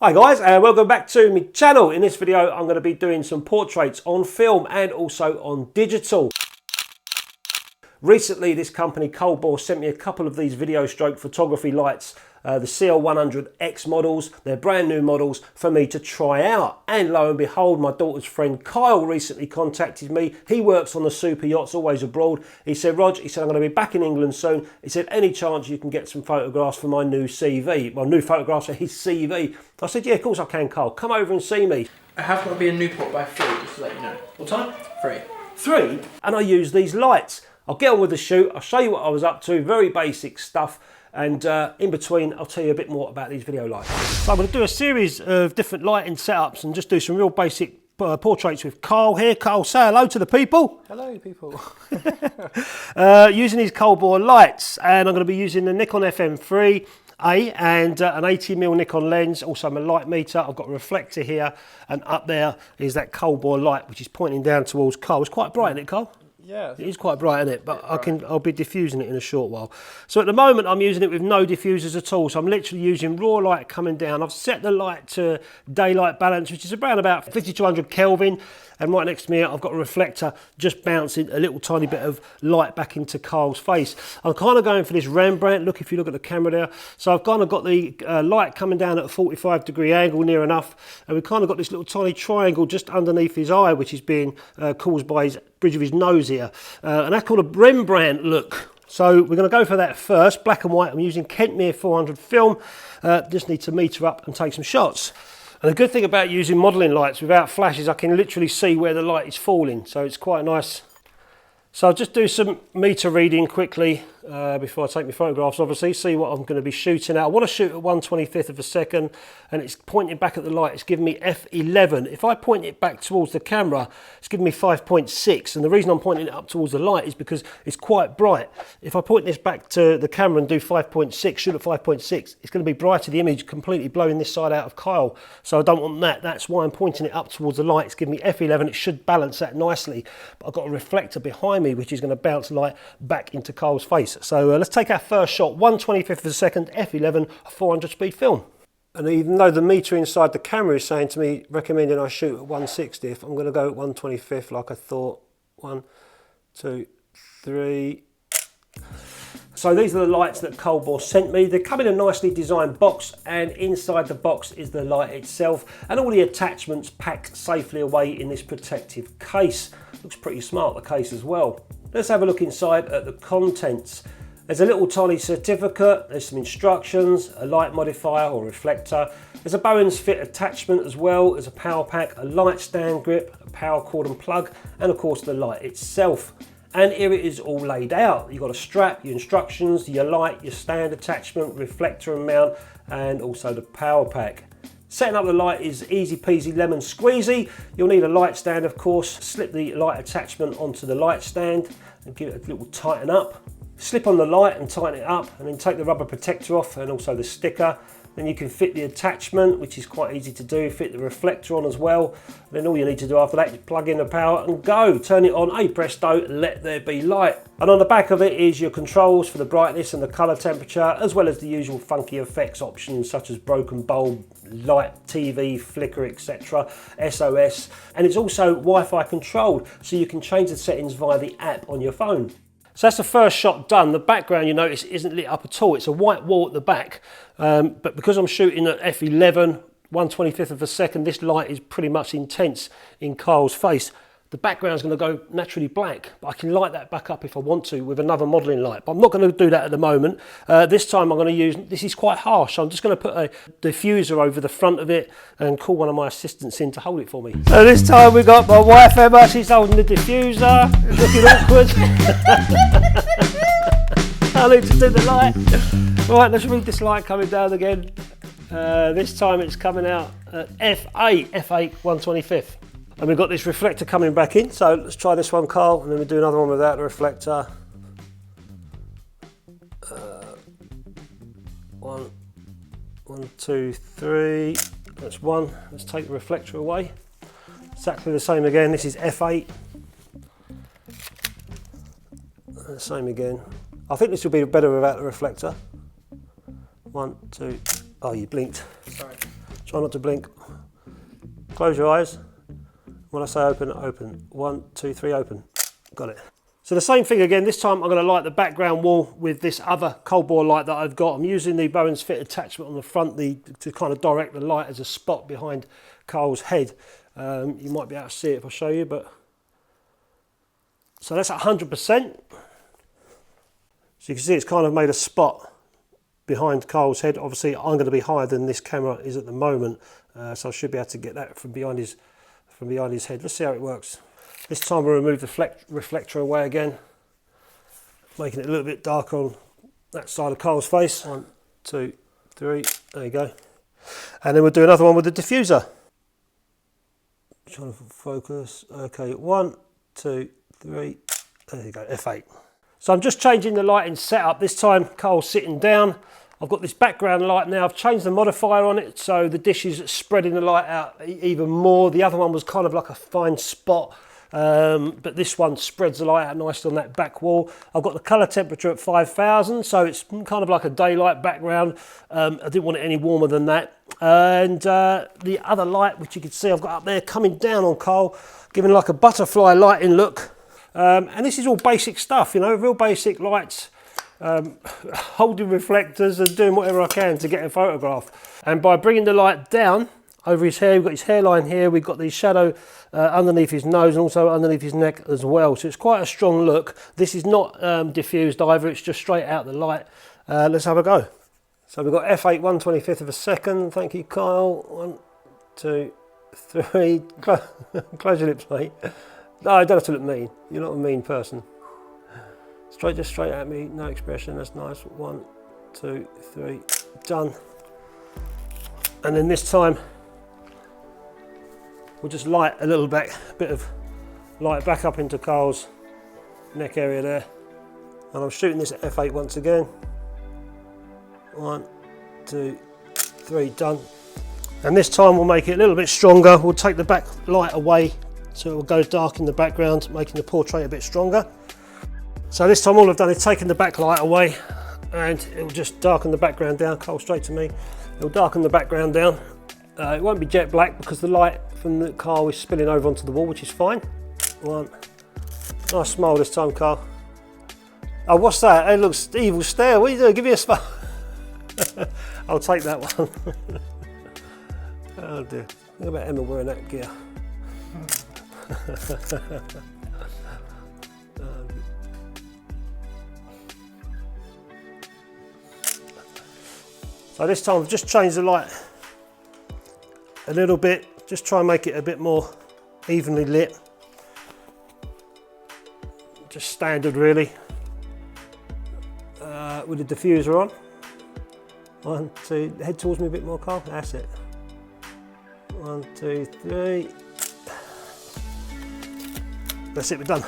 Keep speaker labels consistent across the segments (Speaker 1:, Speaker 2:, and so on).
Speaker 1: Hi guys, and welcome back to my channel. In this video I'm going to be doing some portraits on film and also on digital. Recently this company Colbor sent me a couple of these video stroke photography lights, the Cl100X models. They're brand new models for me to try out, and lo and behold my daughter's friend Kyle recently contacted me. He works on the super yachts, always abroad. He said, Rog, he said, I'm going to be back in England soon. He said, any chance you can get some photographs for my new CV, my new photographs for his CV? I said, yeah, of course I can, Kyle, come over and see me.
Speaker 2: I have got to be in Newport by 3, just to let you know.
Speaker 1: What time?
Speaker 2: 3.
Speaker 1: 3? And I use these lights. I'll get on with the shoot, I'll show you what I was up to, very basic stuff, and in between I'll tell you a bit more about these video lights. So I'm going to do a series of different lighting setups and just do some real basic portraits with Carl here. Carl, say hello to the people.
Speaker 2: Hello people.
Speaker 1: Using these Colbor lights, and I'm going to be using the Nikon FM3A and an 80mm Nikon lens, also my light meter. I've got a reflector here, and up there is that Colbor light which is pointing down towards Carl. It's quite bright, isn't it, Carl?
Speaker 2: Yeah.
Speaker 1: It is quite bright, isn't it? But I'll be diffusing it in a short while. So at the moment I'm using it with no diffusers at all. So I'm literally using raw light coming down. I've set the light to daylight balance, which is around about 5200 Kelvin. And right next to me I've got a reflector just bouncing a little tiny bit of light back into Carl's face. I'm kind of going for this Rembrandt look, if you look at the camera there. So I've kind of got the light coming down at a 45-degree angle near enough, and we've kind of got this little tiny triangle just underneath his eye, which is being caused by his bridge of his nose here. And that's called a Rembrandt look. So we're going to go for that first, black and white. I'm using KENTMERE 400 film. Just need to meter up and take some shots. And the good thing about using modelling lights without flashes, I can literally see where the light is falling, so it's quite nice. So I'll just do some meter reading quickly before I take my photographs, obviously, see what I'm going to be shooting at. I want to shoot at 1/25 of a second, and it's pointing back at the light. It's giving me f11. If I point it back towards the camera, it's giving me 5.6, and the reason I'm pointing it up towards the light is because it's quite bright. If I point this back to the camera and do 5.6, shoot at 5.6, it's going to be brighter, the image completely blowing this side out of Kyle, so I don't want that. That's why I'm pointing it up towards the light. It's giving me f11. It should balance that nicely, but I've got a reflector behind me which is going to bounce light back into Kyle's face. So let's take our first shot, 1/25 of a second, f11, 400 speed film. And even though the meter inside the camera is saying to me, recommending I shoot at 1/60th, I'm going to go at 1/25 like I thought. 1, 2, 3. So these are the lights that Colbor sent me. They come in a nicely designed box, and inside the box is the light itself, and all the attachments packed safely away in this protective case. Looks pretty smart, the case as well. Let's have a look inside at the contents. There's a little tiny certificate, there's some instructions, a light modifier or reflector. There's a Bowens fit attachment as well, there's a power pack, a light stand grip, a power cord and plug, and of course the light itself. And here it is all laid out. You've got a strap, your instructions, your light, your stand attachment, reflector and mount, and also the power pack. Setting up the light is easy peasy lemon squeezy. You'll need a light stand, of course. Slip the light attachment onto the light stand and give it a little tighten up. Slip on the light and tighten it up, and then take the rubber protector off and also the sticker. Then you can fit the attachment, which is quite easy to do, fit the reflector on as well. Then all you need to do after that is plug in the power and go. Turn it on, hey presto, let there be light. And on the back of it is your controls for the brightness and the colour temperature, as well as the usual funky effects options such as broken bulb, light, TV, flicker, etc., SOS. And it's also Wi-Fi controlled, so you can change the settings via the app on your phone. So that's the first shot done. The background, you notice, isn't lit up at all. It's a white wall at the back. But because I'm shooting at f11, 1/25 of a second, this light is pretty much intense in Kyle's face. The background's going to go naturally black, but I can light that back up if I want to with another modelling light. But I'm not going to do that at the moment. This time I'm going to use, this is quite harsh, so I'm just going to put a diffuser over the front of it and call one of my assistants in to hold it for me. So this time we've got my wife Emma, she's holding the diffuser, looking awkward. I need to do the light. Right, let's read this light coming down again. This time it's coming out at f8, 1/25. And we've got this reflector coming back in, so let's try this one, Carl, and then we'll do another one without the reflector. 1, 2, 3, that's 1. Let's take the reflector away. Exactly the same again, this is f8. Same again. I think this will be better without the reflector. 1, 2, oh you blinked.
Speaker 2: Sorry.
Speaker 1: Try not to blink. Close your eyes. When I say open, open. 1, 2, 3, open. Got it. So the same thing again, this time I'm going to light the background wall with this other Colbor light that I've got. I'm using the Bowens Fit attachment on the front to kind of direct the light as a spot behind Carl's head. You might be able to see it if I show you, but... So that's at 100%. So you can see it's kind of made a spot behind Carl's head. Obviously I'm going to be higher than this camera is at the moment, so I should be able to get that from behind his head. Let's see how it works. This time we'll remove the reflector away again, making it a little bit darker on that side of Carl's face. 1, 2, 3, there you go. And then we'll do another one with the diffuser. Trying to focus. Okay, 1, 2, 3, there you go, F8. So I'm just changing the lighting setup. This time Carl's sitting down. I've got this background light now. I've changed the modifier on it so the dish is spreading the light out even more. The other one was kind of like a fine spot, but this one spreads the light out nicely on that back wall. I've got the colour temperature at 5000, so it's kind of like a daylight background. I didn't want it any warmer than that. And the other light, which you can see I've got up there, coming down on Carl, giving like a butterfly lighting look. And this is all basic stuff, you know, real basic lights. Holding reflectors and doing whatever I can to get a photograph. And by bringing the light down over his hair, we've got his hairline here, we've got the shadow underneath his nose and also underneath his neck as well. So it's quite a strong look. This is not diffused either, it's just straight out the light. Let's have a go. So we've got F8 1/25 of a second. Thank you, Kyle. 1, 2, 3. Close your lips, mate. No, I don't have to look mean. You're not a mean person. Just straight at me, no expression, that's nice. 1, 2, 3, done. And then this time, we'll just light a little bit of light back up into Carl's neck area there. And I'm shooting this at F8 once again. 1, 2, 3, done. And this time we'll make it a little bit stronger. We'll take the back light away so it will go dark in the background, making the portrait a bit stronger. So this time all I've done is taken the backlight away and it will just darken the background down. Carl, straight to me. It will darken the background down. It won't be jet black because the light from the car is spilling over onto the wall, which is fine. 1. Nice smile this time, Carl. Oh, what's that? It looks evil stare. What are you doing? Give me a smile. I'll take that one. Oh dear. Think about Emma wearing that gear. So this time I've just changed the light a little bit, just try and make it a bit more evenly lit. Just standard really, with the diffuser on. 1, 2, head towards me a bit more, Carl, that's it. 1, 2, 3. That's it, we're done.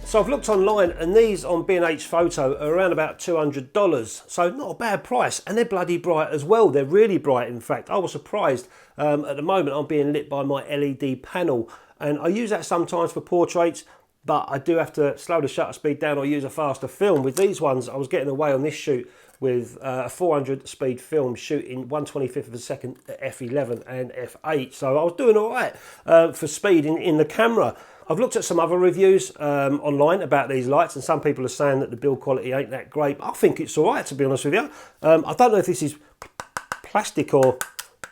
Speaker 1: So I've looked online and these on B&H Photo are around about $200. So not a bad price, and they're bloody bright as well. They're really bright, in fact. I was surprised. At the moment I'm being lit by my LED panel, and I use that sometimes for portraits, but I do have to slow the shutter speed down or use a faster film. With these ones, I was getting away on this shoot with a 400 speed film shooting 1/25 of a second at f11 and f8. So I was doing all right for speed in the camera. I've looked at some other reviews online about these lights, and some people are saying that the build quality ain't that great. I think it's all right, to be honest with you. I don't know if this is plastic or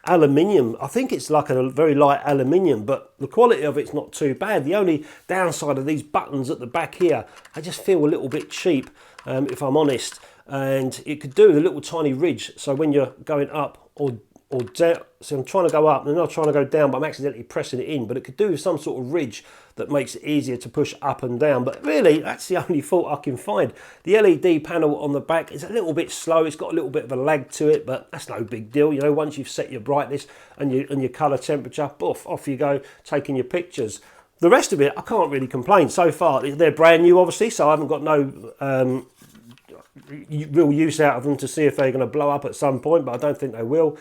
Speaker 1: aluminium. I think it's like a very light aluminium, but the quality of it's not too bad. The only downside of these buttons at the back here, I just feel a little bit cheap, if I'm honest. And it could do with a little tiny ridge, so when you're going up or down, so I'm trying to go up and then I'm trying to go down, but I'm accidentally pressing it in, but it could do with some sort of ridge that makes it easier to push up and down. But really, that's the only fault I can find. The LED panel on the back is a little bit slow, it's got a little bit of a lag to it, but that's no big deal. You know, once you've set your brightness and your colour temperature, off you go, taking your pictures. The rest of it, I can't really complain. So far, they're brand new, obviously, so I haven't got no real use out of them to see if they're going to blow up at some point, but I don't think they will.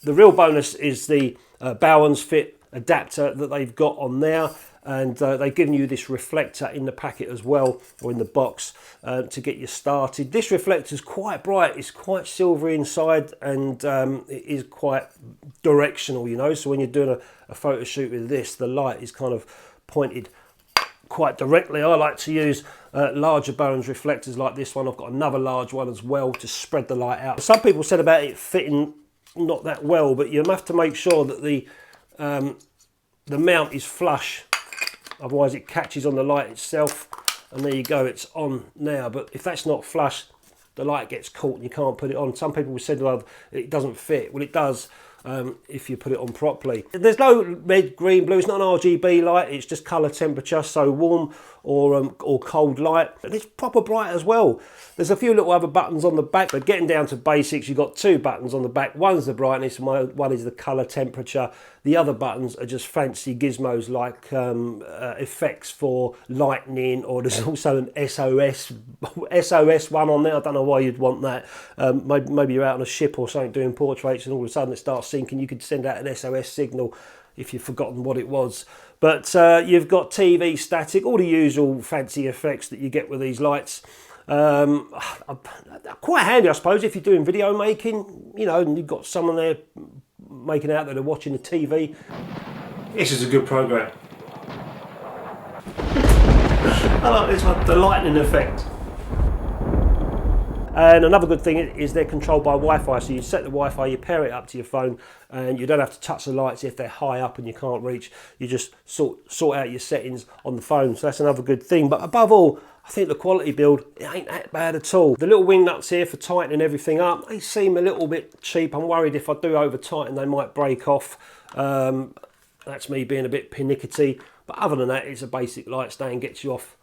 Speaker 1: The real bonus is the Bowens Fit adapter that they've got on there. and they've given you this reflector in the packet as well, or in the box, to get you started. This reflector is quite bright, it's quite silvery inside, and it is quite directional, you know, so when you're doing a photo shoot with this, the light is kind of pointed quite directly. I like to use larger Bowen's reflectors like this one. I've got another large one as well to spread the light out. Some people said about it fitting not that well, but you have to make sure that the mount is flush, otherwise it catches on the light itself, and there you go, it's on now. But if that's not flush, the light gets caught and you can't put it on. Some people said, well, it doesn't fit. Well, it does if you put it on properly. There's no red, green, blue. It's not an RGB light. It's just colour temperature, so warm or cold light. And it's proper bright as well. There's a few little other buttons on the back, but getting down to basics, you've got two buttons on the back. One's the brightness, and one is the colour temperature. The other buttons are just fancy gizmos like effects for lightning, or there's also an SOS one on there. I don't know why you'd want that. Maybe you're out on a ship or something doing portraits and all of a sudden it starts sinking. You could send out an SOS signal if you've forgotten what it was. But you've got TV static, all the usual fancy effects that you get with these lights. Quite handy, I suppose, if you're doing video making, you know, and you've got someone there making out that they're watching the TV. This is a good program. I like this one, the lightning effect. And another good thing is they're controlled by Wi-Fi, so you set the Wi-Fi, you pair it up to your phone, and you don't have to touch the lights if they're high up and you can't reach. You just sort out your settings on the phone, so that's another good thing. But above all, I think the quality build, it ain't that bad at all. The little wing nuts here for tightening everything up, they seem a little bit cheap. I'm worried if I do over tighten they might break off. That's me being a bit pernickety, but other than that, it's a basic light stand, gets you off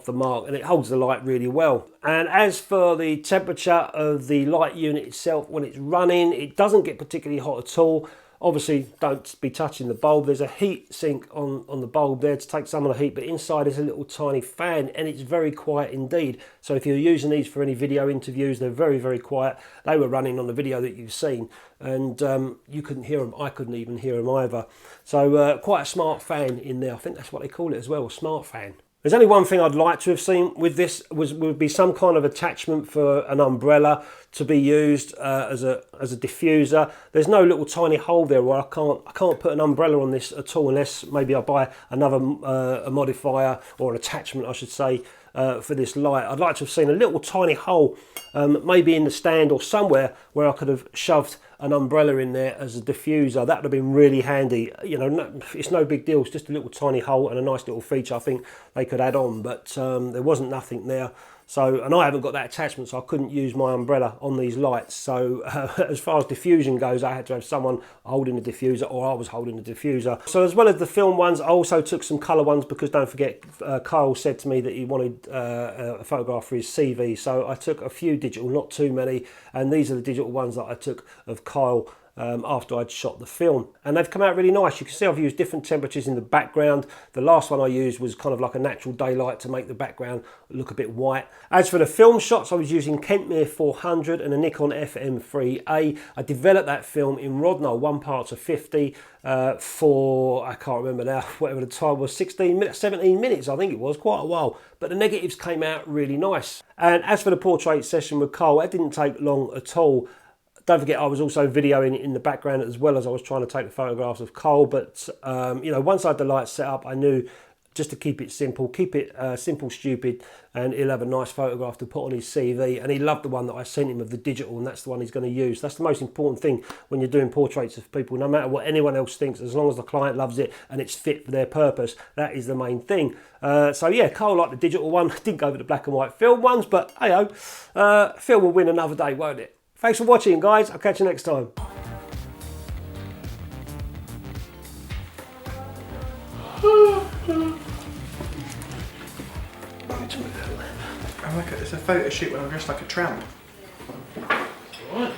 Speaker 1: the mark, and it holds the light really well. And as for the temperature of the light unit itself, when it's running, it doesn't get particularly hot at all. Obviously, don't be touching the bulb. There's a heat sink on the bulb there to take some of the heat, but inside is a little tiny fan, and it's very quiet indeed. So if you're using these for any video interviews, they're very, very quiet. They were running on the video that you've seen, and you couldn't hear them. I couldn't even hear them either. So quite a smart fan in there. I think that's what they call it as well, a smart fan. There's only one thing I'd like to have seen with this would be some kind of attachment for an umbrella to be used as a diffuser. There's no little tiny hole there where I can't put an umbrella on this at all, unless maybe I buy another a modifier or an attachment, I should say, for this light. I'd like to have seen a little tiny hole, maybe in the stand or somewhere, where I could have shoved an umbrella in there as a diffuser. That would have been really handy. You know, it's no big deal. It's just a little tiny hole and a nice little feature I think they could add on, but there wasn't nothing there. So, and I haven't got that attachment, so I couldn't use my umbrella on these lights. So as far as diffusion goes, I had to have someone holding the diffuser, or I was holding the diffuser. So as well as the film ones, I also took some colour ones, because don't forget, Kyle said to me that he wanted a photograph for his CV. So I took a few digital, not too many, and these are the digital ones that I took of Kyle after I'd shot the film, and they've come out really nice. You can see I've used different temperatures in the background. The last one I used was kind of like a natural daylight to make the background look a bit white. As for the film shots, I was using KENTMERE 400 and a Nikon FM3A. I developed that film in RODINAL 1:50 for, I can't remember now, whatever the time was, 16 minutes, 17 minutes I think it was, quite a while, but the negatives came out really nice. And as for the portrait session with Cole, it didn't take long at all. Don't forget, I was also videoing in the background as well as I was trying to take the photographs of Cole. But, you know, once I had the lights set up, I knew just to keep it simple, simple, stupid, and he'll have a nice photograph to put on his CV. And he loved the one that I sent him of the digital, and that's the one he's going to use. That's the most important thing when you're doing portraits of people, no matter what anyone else thinks, as long as the client loves it and it's fit for their purpose, that is the main thing. So yeah, Cole liked the digital one. Didn't go with the black and white film ones, but hey-ho, film will win another day, won't it? Thanks for watching, guys. I'll catch you next time.
Speaker 2: It's a photo shoot when I'm dressed like a tramp.
Speaker 1: Right.